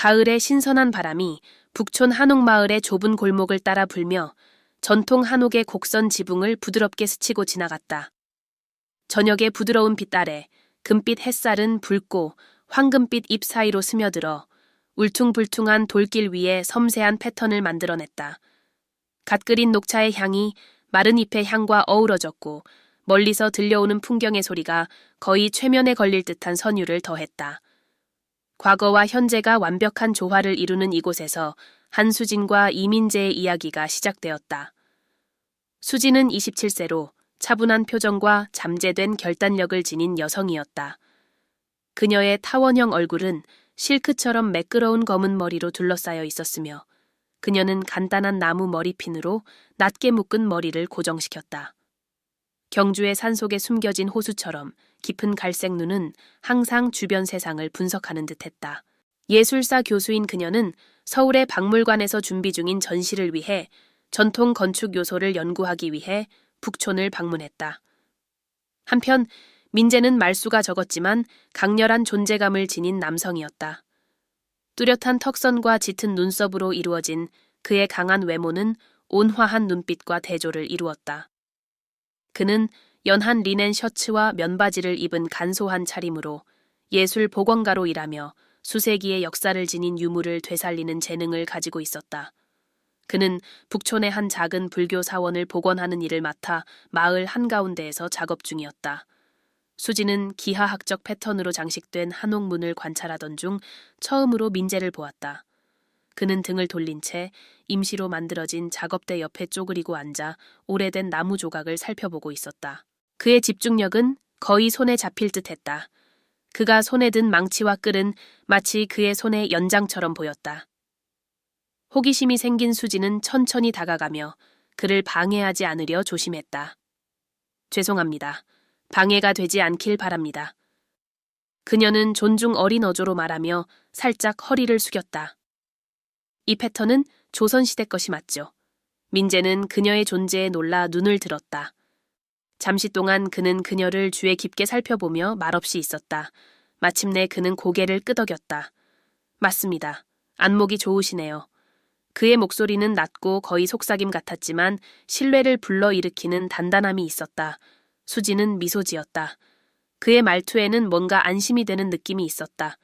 가을의 신선한 바람이 북촌 한옥마을의 좁은 골목을 따라 불며 전통 한옥의 곡선 지붕을 부드럽게 스치고 지나갔다. 저녁의 부드러운 빛 아래 금빛 햇살은 붉고 황금빛 잎 사이로 스며들어 울퉁불퉁한 돌길 위에 섬세한 패턴을 만들어냈다. 갓 끓인 녹차의 향이 마른 잎의 향과 어우러졌고 멀리서 들려오는 풍경의 소리가 거의 최면에 걸릴 듯한 선율을 더했다. 과거와 현재가 완벽한 조화를 이루는 이곳에서 한수진과 이민재의 이야기가 시작되었다. 수진은 27세로 차분한 표정과 잠재된 결단력을 지닌 여성이었다. 그녀의 타원형 얼굴은 실크처럼 매끄러운 검은 머리로 둘러싸여 있었으며 그녀는 간단한 나무 머리핀으로 낮게 묶은 머리를 고정시켰다. 경주의 산속에 숨겨진 호수처럼 깊은 갈색 눈은 항상 주변 세상을 분석하는 듯했다. 예술사 교수인 그녀는 서울의 박물관에서 준비 중인 전시를 위해 전통 건축 요소를 연구하기 위해 북촌을 방문했다. 한편 민재는 말수가 적었지만 강렬한 존재감을 지닌 남성이었다. 뚜렷한 턱선과 짙은 눈썹으로 이루어진 그의 강한 외모는 온화한 눈빛과 대조를 이루었다. 그는 연한 리넨 셔츠와 면바지를 입은 간소한 차림으로 예술 복원가로 일하며 수세기의 역사를 지닌 유물을 되살리는 재능을 가지고 있었다. 그는 북촌의 한 작은 불교 사원을 복원하는 일을 맡아 마을 한가운데에서 작업 중이었다. 수지는 기하학적 패턴으로 장식된 한옥문을 관찰하던 중 처음으로 민재를 보았다. 그는 등을 돌린 채 임시로 만들어진 작업대 옆에 쪼그리고 앉아 오래된 나무 조각을 살펴보고 있었다. 그의 집중력은 거의 손에 잡힐 듯했다. 그가 손에 든 망치와 끌은 마치 그의 손의 연장처럼 보였다. 호기심이 생긴 수지는 천천히 다가가며 그를 방해하지 않으려 조심했다. 죄송합니다. 방해가 되지 않길 바랍니다. 그녀는 존중 어린 어조로 말하며 살짝 허리를 숙였다. 이 패턴은 조선시대 것이 맞죠. 민재는 그녀의 존재에 놀라 눈을 들었다. 잠시 동안 그는 그녀를 주의 깊게 살펴보며 말없이 있었다. 마침내 그는 고개를 끄덕였다. 맞습니다. 안목이 좋으시네요. 그의 목소리는 낮고 거의 속삭임 같았지만 신뢰를 불러일으키는 단단함이 있었다. 수지는 미소 지었다. 그의 말투에는 뭔가 안심이 되는 느낌이 있었다.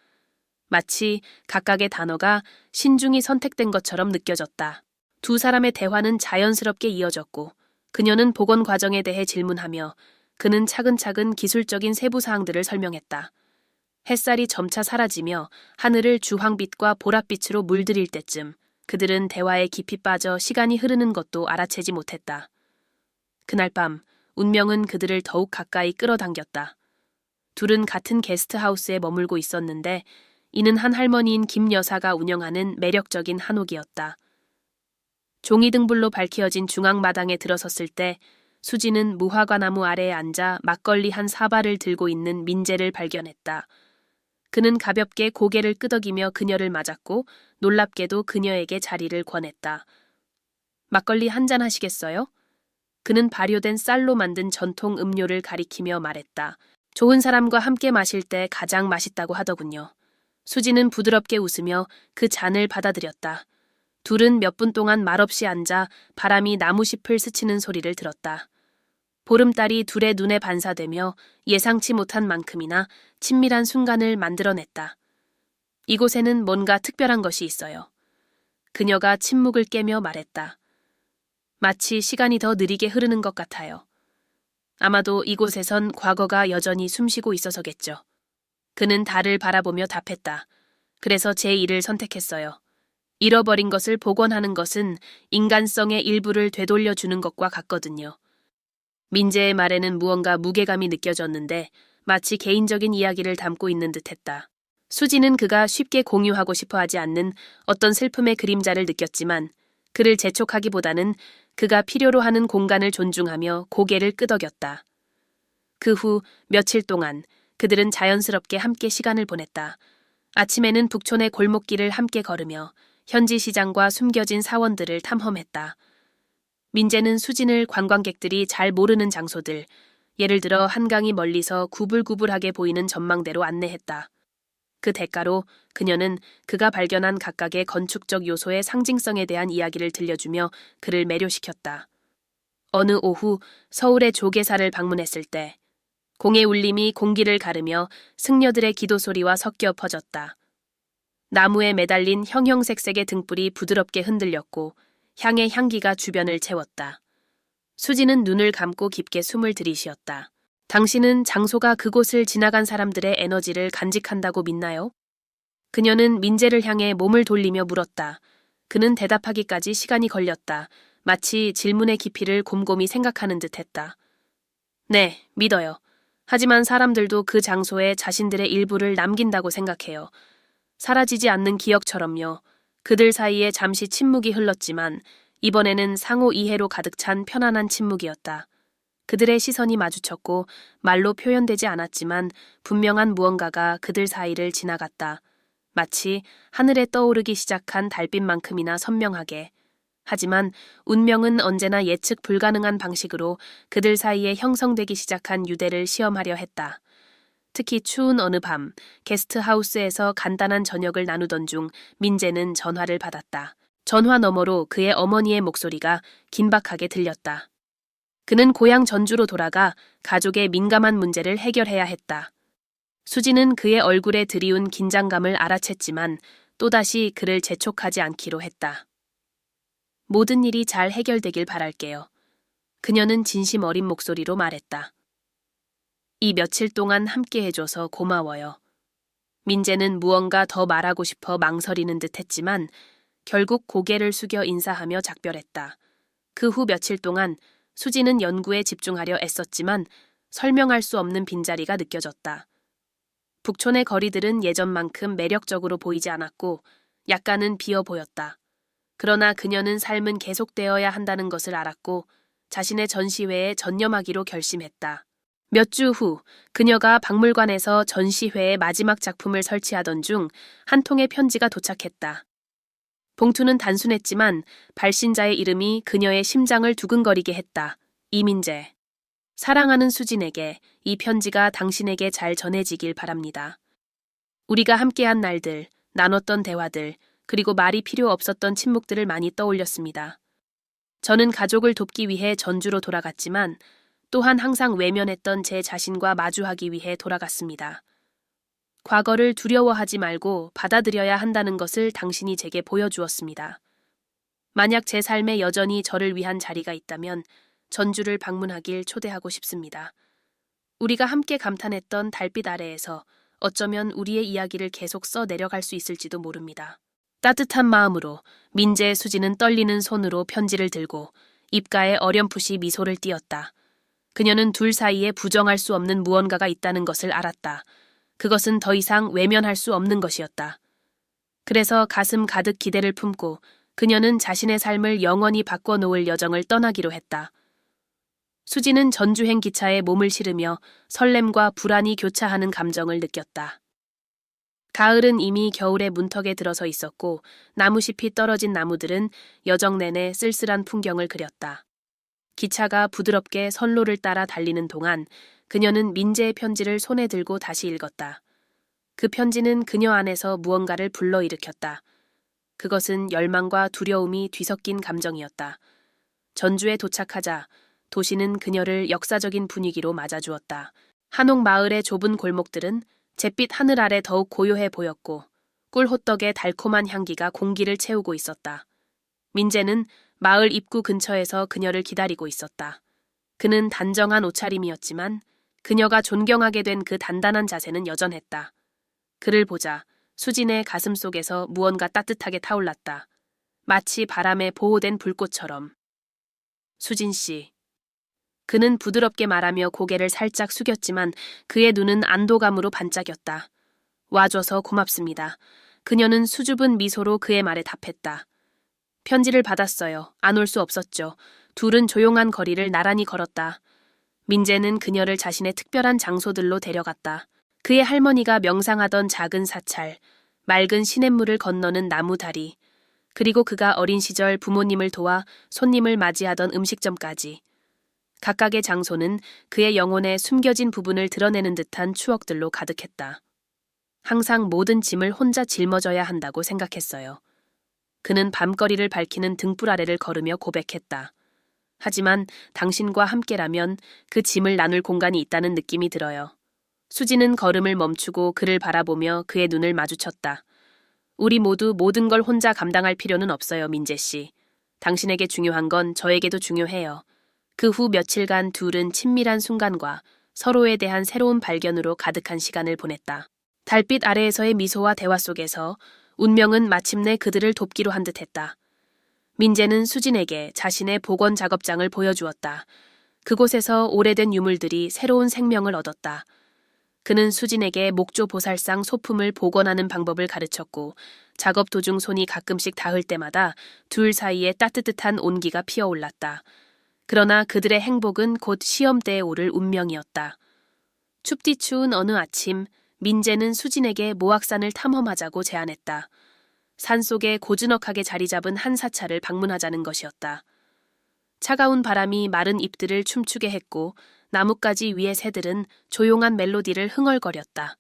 마치 각각의 단어가 신중히 선택된 것처럼 느껴졌다. 두 사람의 대화는 자연스럽게 이어졌고 그녀는 복원 과정에 대해 질문하며 그는 차근차근 기술적인 세부 사항들을 설명했다. 햇살이 점차 사라지며 하늘을 주황빛과 보랏빛으로 물들일 때쯤 그들은 대화에 깊이 빠져 시간이 흐르는 것도 알아채지 못했다. 그날 밤 운명은 그들을 더욱 가까이 끌어당겼다. 둘은 같은 게스트하우스에 머물고 있었는데 이는 한 할머니인 김 여사가 운영하는 매력적인 한옥이었다. 종이등불로 밝혀진 중앙마당에 들어섰을 때 수지는 무화과나무 아래에 앉아 막걸리 한 사발을 들고 있는 민재를 발견했다. 그는 가볍게 고개를 끄덕이며 그녀를 맞았고 놀랍게도 그녀에게 자리를 권했다. 막걸리 한잔 하시겠어요? 그는 발효된 쌀로 만든 전통 음료를 가리키며 말했다. 좋은 사람과 함께 마실 때 가장 맛있다고 하더군요. 수지는 부드럽게 웃으며 그 잔을 받아들였다. 둘은 몇 분 동안 말없이 앉아 바람이 나무잎을 스치는 소리를 들었다. 보름달이 둘의 눈에 반사되며 예상치 못한 만큼이나 친밀한 순간을 만들어냈다. 이곳에는 뭔가 특별한 것이 있어요. 그녀가 침묵을 깨며 말했다. 마치 시간이 더 느리게 흐르는 것 같아요. 아마도 이곳에선 과거가 여전히 숨쉬고 있어서겠죠. 그는 달을 바라보며 답했다. 그래서 제 일을 선택했어요. 잃어버린 것을 복원하는 것은 인간성의 일부를 되돌려주는 것과 같거든요. 민재의 말에는 무언가 무게감이 느껴졌는데 마치 개인적인 이야기를 담고 있는 듯했다. 수지는 그가 쉽게 공유하고 싶어 하지 않는 어떤 슬픔의 그림자를 느꼈지만 그를 재촉하기보다는 그가 필요로 하는 공간을 존중하며 고개를 끄덕였다. 그 후 며칠 동안 그들은 자연스럽게 함께 시간을 보냈다. 아침에는 북촌의 골목길을 함께 걸으며 현지 시장과 숨겨진 사원들을 탐험했다. 민재는 수진을 관광객들이 잘 모르는 장소들, 예를 들어 한강이 멀리서 구불구불하게 보이는 전망대로 안내했다. 그 대가로 그녀는 그가 발견한 각각의 건축적 요소의 상징성에 대한 이야기를 들려주며 그를 매료시켰다. 어느 오후 서울의 조계사를 방문했을 때 공의 울림이 공기를 가르며 승려들의 기도 소리와 섞여 퍼졌다. 나무에 매달린 형형색색의 등불이 부드럽게 흔들렸고 향의 향기가 주변을 채웠다. 수지는 눈을 감고 깊게 숨을 들이쉬었다. 당신은 장소가 그곳을 지나간 사람들의 에너지를 간직한다고 믿나요? 그녀는 민재를 향해 몸을 돌리며 물었다. 그는 대답하기까지 시간이 걸렸다. 마치 질문의 깊이를 곰곰이 생각하는 듯 했다. 네, 믿어요. 하지만 사람들도 그 장소에 자신들의 일부를 남긴다고 생각해요. 사라지지 않는 기억처럼요. 그들 사이에 잠시 침묵이 흘렀지만 이번에는 상호 이해로 가득 찬 편안한 침묵이었다. 그들의 시선이 마주쳤고 말로 표현되지 않았지만 분명한 무언가가 그들 사이를 지나갔다. 마치 하늘에 떠오르기 시작한 달빛만큼이나 선명하게. 하지만 운명은 언제나 예측 불가능한 방식으로 그들 사이에 형성되기 시작한 유대를 시험하려 했다. 특히 추운 어느 밤 게스트하우스에서 간단한 저녁을 나누던 중 민재는 전화를 받았다. 전화 너머로 그의 어머니의 목소리가 긴박하게 들렸다. 그는 고향 전주로 돌아가 가족의 민감한 문제를 해결해야 했다. 수지는 그의 얼굴에 드리운 긴장감을 알아챘지만 또다시 그를 재촉하지 않기로 했다. 모든 일이 잘 해결되길 바랄게요. 그녀는 진심 어린 목소리로 말했다. 이 며칠 동안 함께 해줘서 고마워요. 민재는 무언가 더 말하고 싶어 망설이는 듯 했지만 결국 고개를 숙여 인사하며 작별했다. 그 후 며칠 동안 수지는 연구에 집중하려 애썼지만 설명할 수 없는 빈자리가 느껴졌다. 북촌의 거리들은 예전만큼 매력적으로 보이지 않았고 약간은 비어 보였다. 그러나 그녀는 삶은 계속되어야 한다는 것을 알았고 자신의 전시회에 전념하기로 결심했다. 몇 주 후 그녀가 박물관에서 전시회의 마지막 작품을 설치하던 중 한 통의 편지가 도착했다. 봉투는 단순했지만 발신자의 이름이 그녀의 심장을 두근거리게 했다. 이민재. 사랑하는 수진에게 이 편지가 당신에게 잘 전해지길 바랍니다. 우리가 함께한 날들, 나눴던 대화들, 그리고 말이 필요 없었던 침묵들을 많이 떠올렸습니다. 저는 가족을 돕기 위해 전주로 돌아갔지만 또한 항상 외면했던 제 자신과 마주하기 위해 돌아갔습니다. 과거를 두려워하지 말고 받아들여야 한다는 것을 당신이 제게 보여주었습니다. 만약 제 삶에 여전히 저를 위한 자리가 있다면 전주를 방문하길 초대하고 싶습니다. 우리가 함께 감탄했던 달빛 아래에서 어쩌면 우리의 이야기를 계속 써 내려갈 수 있을지도 모릅니다. 따뜻한 마음으로 민재의 수지는 떨리는 손으로 편지를 들고 입가에 어렴풋이 미소를 띄었다. 그녀는 둘 사이에 부정할 수 없는 무언가가 있다는 것을 알았다. 그것은 더 이상 외면할 수 없는 것이었다. 그래서 가슴 가득 기대를 품고 그녀는 자신의 삶을 영원히 바꿔놓을 여정을 떠나기로 했다. 수지는 전주행 기차에 몸을 실으며 설렘과 불안이 교차하는 감정을 느꼈다. 가을은 이미 겨울의 문턱에 들어서 있었고 나무잎이 떨어진 나무들은 여정 내내 쓸쓸한 풍경을 그렸다. 기차가 부드럽게 선로를 따라 달리는 동안 그녀는 민재의 편지를 손에 들고 다시 읽었다. 그 편지는 그녀 안에서 무언가를 불러일으켰다. 그것은 열망과 두려움이 뒤섞인 감정이었다. 전주에 도착하자 도시는 그녀를 역사적인 분위기로 맞아주었다. 한옥 마을의 좁은 골목들은 잿빛 하늘 아래 더욱 고요해 보였고 꿀호떡의 달콤한 향기가 공기를 채우고 있었다. 민재는 마을 입구 근처에서 그녀를 기다리고 있었다. 그는 단정한 옷차림이었지만 그녀가 존경하게 된 그 단단한 자세는 여전했다. 그를 보자 수진의 가슴 속에서 무언가 따뜻하게 타올랐다. 마치 바람에 보호된 불꽃처럼. 수진 씨. 그는 부드럽게 말하며 고개를 살짝 숙였지만 그의 눈은 안도감으로 반짝였다. 와줘서 고맙습니다. 그녀는 수줍은 미소로 그의 말에 답했다. 편지를 받았어요. 안 올 수 없었죠. 둘은 조용한 거리를 나란히 걸었다. 민재는 그녀를 자신의 특별한 장소들로 데려갔다. 그의 할머니가 명상하던 작은 사찰, 맑은 시냇물을 건너는 나무 다리, 그리고 그가 어린 시절 부모님을 도와 손님을 맞이하던 음식점까지. 각각의 장소는 그의 영혼의 숨겨진 부분을 드러내는 듯한 추억들로 가득했다. 항상 모든 짐을 혼자 짊어져야 한다고 생각했어요. 그는 밤거리를 밝히는 등불 아래를 걸으며 고백했다. 하지만 당신과 함께라면 그 짐을 나눌 공간이 있다는 느낌이 들어요. 수지는 걸음을 멈추고 그를 바라보며 그의 눈을 마주쳤다. 우리 모두 모든 걸 혼자 감당할 필요는 없어요, 민재 씨. 당신에게 중요한 건 저에게도 중요해요. 그 후 며칠간 둘은 친밀한 순간과 서로에 대한 새로운 발견으로 가득한 시간을 보냈다. 달빛 아래에서의 미소와 대화 속에서 운명은 마침내 그들을 돕기로 한 듯했다. 민재는 수진에게 자신의 복원 작업장을 보여주었다. 그곳에서 오래된 유물들이 새로운 생명을 얻었다. 그는 수진에게 목조보살상 소품을 복원하는 방법을 가르쳤고 작업 도중 손이 가끔씩 닿을 때마다 둘 사이에 따뜻한 온기가 피어올랐다. 그러나 그들의 행복은 곧 시험대에 오를 운명이었다. 춥디 추운 어느 아침 민재는 수진에게 모악산을 탐험하자고 제안했다. 산속에 고즈넉하게 자리 잡은 한 사찰을 방문하자는 것이었다. 차가운 바람이 마른 잎들을 춤추게 했고 나뭇가지 위의 새들은 조용한 멜로디를 흥얼거렸다.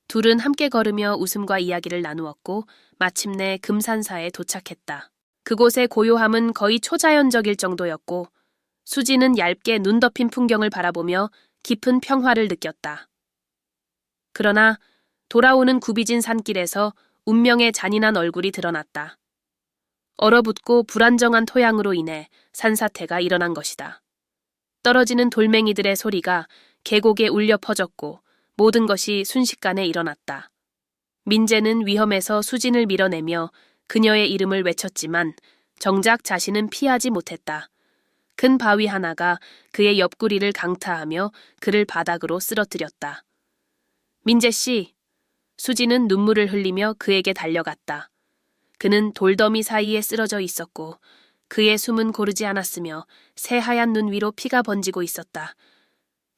둘은 함께 걸으며 웃음과 이야기를 나누었고 마침내 금산사에 도착했다. 그곳의 고요함은 거의 초자연적일 정도였고 수지는 얇게 눈 덮인 풍경을 바라보며 깊은 평화를 느꼈다. 그러나 돌아오는 굽이진 산길에서 운명의 잔인한 얼굴이 드러났다. 얼어붙고 불안정한 토양으로 인해 산사태가 일어난 것이다. 떨어지는 돌멩이들의 소리가 계곡에 울려 퍼졌고 모든 것이 순식간에 일어났다. 민재는 위험에서 수진을 밀어내며 그녀의 이름을 외쳤지만 정작 자신은 피하지 못했다. 큰 바위 하나가 그의 옆구리를 강타하며 그를 바닥으로 쓰러뜨렸다. 민재 씨, 수진은 눈물을 흘리며 그에게 달려갔다. 그는 돌더미 사이에 쓰러져 있었고 그의 숨은 고르지 않았으며 새하얀 눈 위로 피가 번지고 있었다.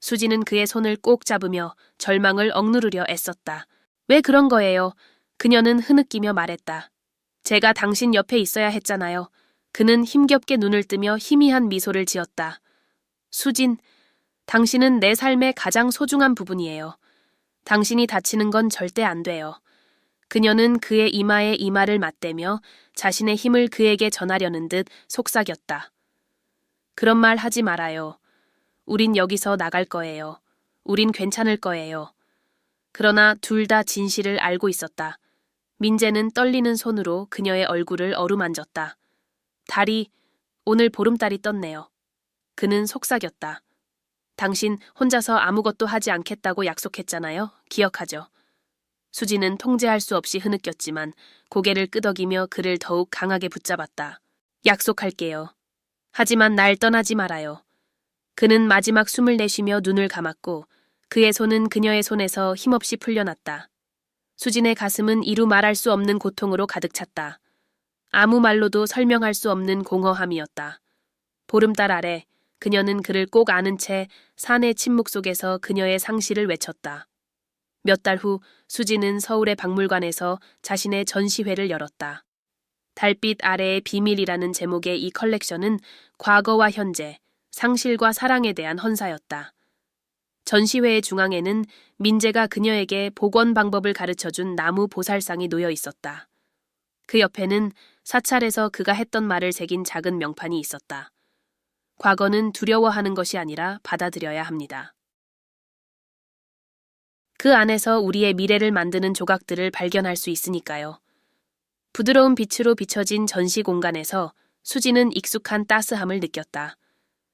수지는 그의 손을 꼭 잡으며 절망을 억누르려 애썼다. 왜 그런 거예요? 그녀는 흐느끼며 말했다. 제가 당신 옆에 있어야 했잖아요. 그는 힘겹게 눈을 뜨며 희미한 미소를 지었다. 수진, 당신은 내 삶의 가장 소중한 부분이에요. 당신이 다치는 건 절대 안 돼요. 그녀는 그의 이마에 이마를 맞대며 자신의 힘을 그에게 전하려는 듯 속삭였다. 그런 말 하지 말아요. 우린 여기서 나갈 거예요. 우린 괜찮을 거예요. 그러나 둘 다 진실을 알고 있었다. 민재는 떨리는 손으로 그녀의 얼굴을 어루만졌다. 달이, 오늘 보름달이 떴네요. 그는 속삭였다. 당신 혼자서 아무것도 하지 않겠다고 약속했잖아요. 기억하죠? 수지는 통제할 수 없이 흐느꼈지만 고개를 끄덕이며 그를 더욱 강하게 붙잡았다. 약속할게요. 하지만 날 떠나지 말아요. 그는 마지막 숨을 내쉬며 눈을 감았고 그의 손은 그녀의 손에서 힘없이 풀려났다. 수진의 가슴은 이루 말할 수 없는 고통으로 가득 찼다. 아무 말로도 설명할 수 없는 공허함이었다. 보름달 아래 그녀는 그를 꼭 안은 채 산의 침묵 속에서 그녀의 상시를 외쳤다. 몇 달 후 수지는 서울의 박물관에서 자신의 전시회를 열었다. 달빛 아래의 비밀이라는 제목의 이 컬렉션은 과거와 현재, 상실과 사랑에 대한 헌사였다. 전시회의 중앙에는 민재가 그녀에게 복원 방법을 가르쳐준 나무 보살상이 놓여 있었다. 그 옆에는 사찰에서 그가 했던 말을 새긴 작은 명판이 있었다. 과거는 두려워하는 것이 아니라 받아들여야 합니다. 그 안에서 우리의 미래를 만드는 조각들을 발견할 수 있으니까요. 부드러운 빛으로 비춰진 전시 공간에서 수지는 익숙한 따스함을 느꼈다.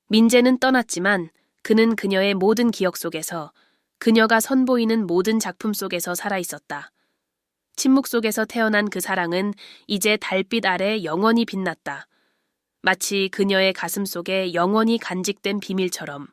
민재는 떠났지만 그는 그녀의 모든 기억 속에서, 그녀가 선보이는 모든 작품 속에서 살아있었다. 침묵 속에서 태어난 그 사랑은 이제 달빛 아래 영원히 빛났다. 마치 그녀의 가슴 속에 영원히 간직된 비밀처럼